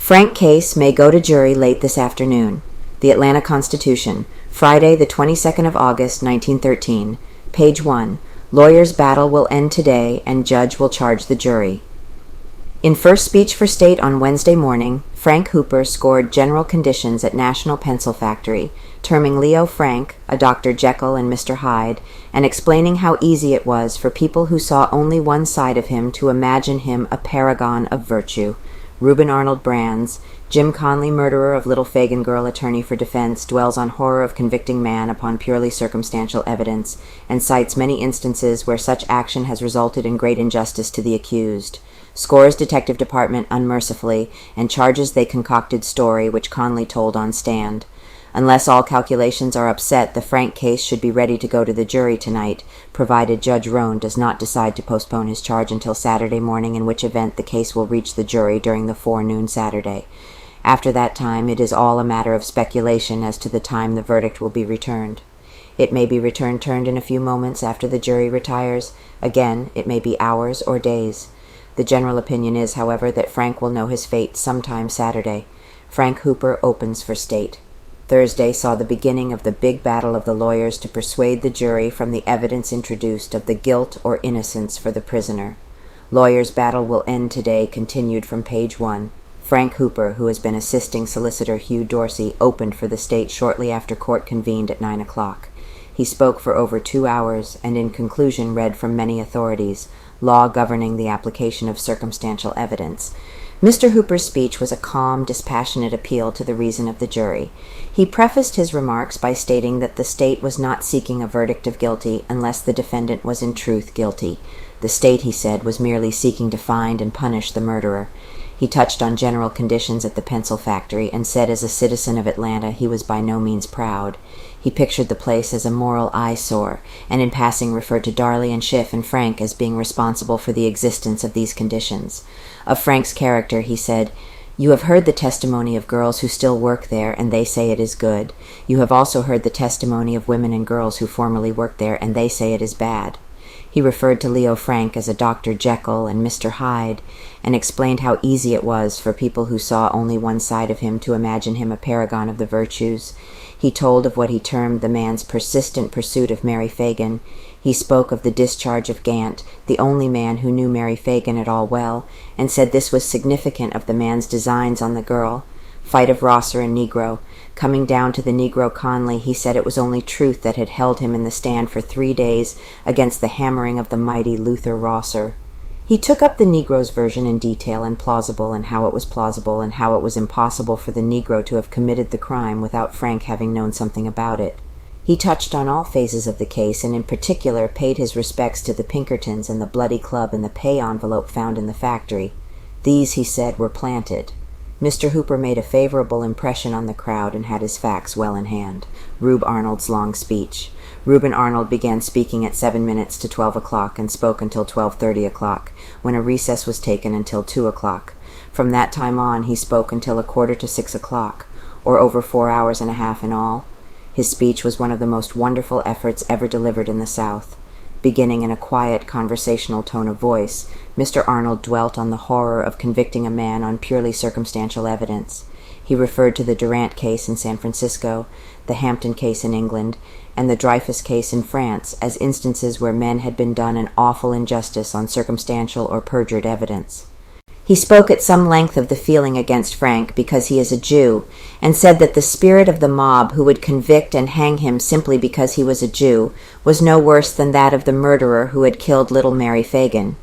Frank case may go to jury late this afternoon. The Atlanta Constitution, Friday, the 22nd of August, 1913. Page 1. Lawyers' battle will end today, and judge will charge the jury. In first speech for state on Wednesday morning, Frank Hooper scored general conditions at National Pencil Factory, terming Leo Frank a Dr. Jekyll and Mr. Hyde, and explaining how easy it was for people who saw only one side of him to imagine him a paragon of virtue. REUBEN Arnold Brands, Jim Conley, murderer of little Fagin girl, attorney for defense, dwells on horror of convicting man upon purely circumstantial evidence, and cites many instances where such action has resulted in great injustice to the accused. Scores Detective Department unmercifully, and charges they concocted story which Conley told on stand. Unless all calculations are upset, the Frank case should be ready to go to the jury tonight, provided Judge Roan does not decide to postpone his charge until Saturday morning, in which event the case will reach the jury during the forenoon Saturday. After that time, it is all a matter of speculation as to the time the verdict will be returned. It may be turned in a few moments after the jury retires. Again, it may be hours or days. The general opinion is, however, that Frank will know his fate sometime Saturday. Frank Hooper opens for state. Thursday saw the beginning of the big battle of the lawyers to persuade the jury from the evidence introduced of the guilt or innocence for the prisoner. Lawyers' battle will end today, continued from page 1. Frank Hooper, who has been assisting Solicitor Hugh Dorsey, opened for the state shortly after court convened at 9 o'clock. He spoke for over 2 hours, and in conclusion read from many authorities, law governing the application of circumstantial evidence. Mr. Hooper's speech was a calm, dispassionate appeal to the reason of the jury. He prefaced his remarks by stating that the state was not seeking a verdict of guilty unless the defendant was in truth guilty. The state, he said, was merely seeking to find and punish the murderer. He touched on general conditions at the pencil factory and said as a citizen of Atlanta he was by no means proud. He pictured the place as a moral eyesore, and in passing referred to Darley and Schiff and Frank as being responsible for the existence of these conditions. Of Frank's character, he said, "You have heard the testimony of girls who still work there, and they say it is good. You have also heard the testimony of women and girls who formerly worked there, and they say it is bad." He referred to Leo Frank as a Dr. Jekyll and Mr. Hyde, and explained how easy it was for people who saw only one side of him to imagine him a paragon of the virtues. He told of what he termed the man's persistent pursuit of Mary Fagin. He spoke of the discharge of Gant, the only man who knew Mary Fagin at all well, and said this was significant of the man's designs on the girl. Fight of Rosser and Negro. Coming down to the Negro Conley, he said it was only truth that had held him in the stand for 3 days against the hammering of the mighty Luther Rosser. He took up the Negro's version in detail and plausible, and how it was plausible, and how it was impossible for the Negro to have committed the crime without Frank having known something about it. He touched on all phases of the case, and in particular paid his respects to the Pinkertons and the Bloody Club and the pay envelope found in the factory. These, he said, were planted. Mr. Hooper made a favorable impression on the crowd and had his facts well in hand. Rube Arnold's long speech. REUBEN Arnold began speaking at 7 minutes to 12 o'clock and spoke until 12:30 o'clock, when a recess was taken until 2 o'clock. From that time on, he spoke until 5:45 o'clock, or over 4 hours and a half in all. His speech was one of the most wonderful efforts ever delivered in the South. Beginning in a quiet, conversational tone of voice, Mr. Arnold dwelt on the horror of convicting a man on purely circumstantial evidence. He referred to the Durant case in San Francisco, the Hampton case in England, and the Dreyfus case in France as instances where men had been done an awful injustice on circumstantial or perjured evidence. He spoke at some length of the feeling against Frank because he is a Jew, and said that the spirit of the mob who would convict and hang him simply because he was a Jew was no worse than that of the murderer who had killed little Mary Fagin.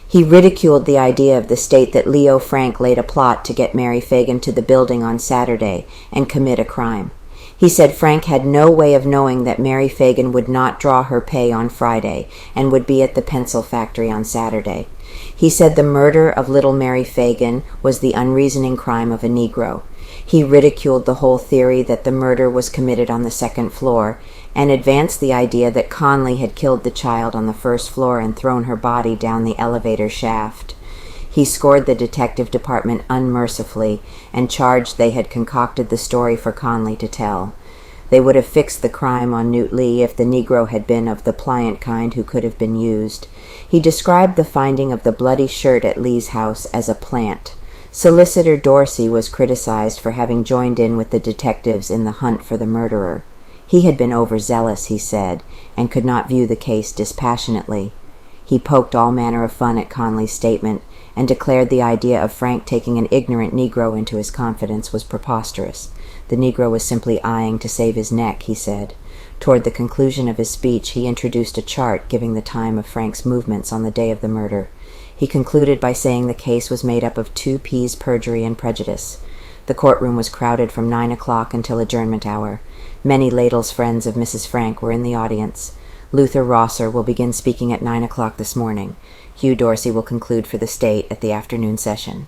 He ridiculed the idea of the state that Leo Frank laid a plot to get Mary Fagin to the building on Saturday and commit a crime. He said Frank had no way of knowing that Mary Fagin would not draw her pay on Friday and would be at the pencil factory on Saturday. He said the murder of little Mary Fagin was the unreasoning crime of a Negro. He ridiculed the whole theory that the murder was committed on the second floor, and advanced the idea that Conley had killed the child on the first floor and thrown her body down the elevator shaft. He scored the detective department unmercifully and charged they had concocted the story for Conley to tell. They would have fixed the crime on Newt Lee if the Negro had been of the pliant kind who could have been used. He described the finding of the bloody shirt at Lee's house as a plant. Solicitor Dorsey was criticized for having joined in with the detectives in the hunt for the murderer. He had been overzealous, he said, and could not view the case dispassionately. He poked all manner of fun at Conley's statement and declared the idea of Frank taking an ignorant Negro into his confidence was preposterous. The Negro was simply eyeing to save his neck, he said. Toward the conclusion of his speech, he introduced a chart giving the time of Frank's movements on the day of the murder. He concluded by saying the case was made up of 2 P's perjury and prejudice. The courtroom was crowded from 9 o'clock until adjournment hour. Many Ladle's friends of Mrs. Frank were in the audience. Luther Rosser will begin speaking at 9 o'clock this morning. Hugh Dorsey will conclude for the state at the afternoon session.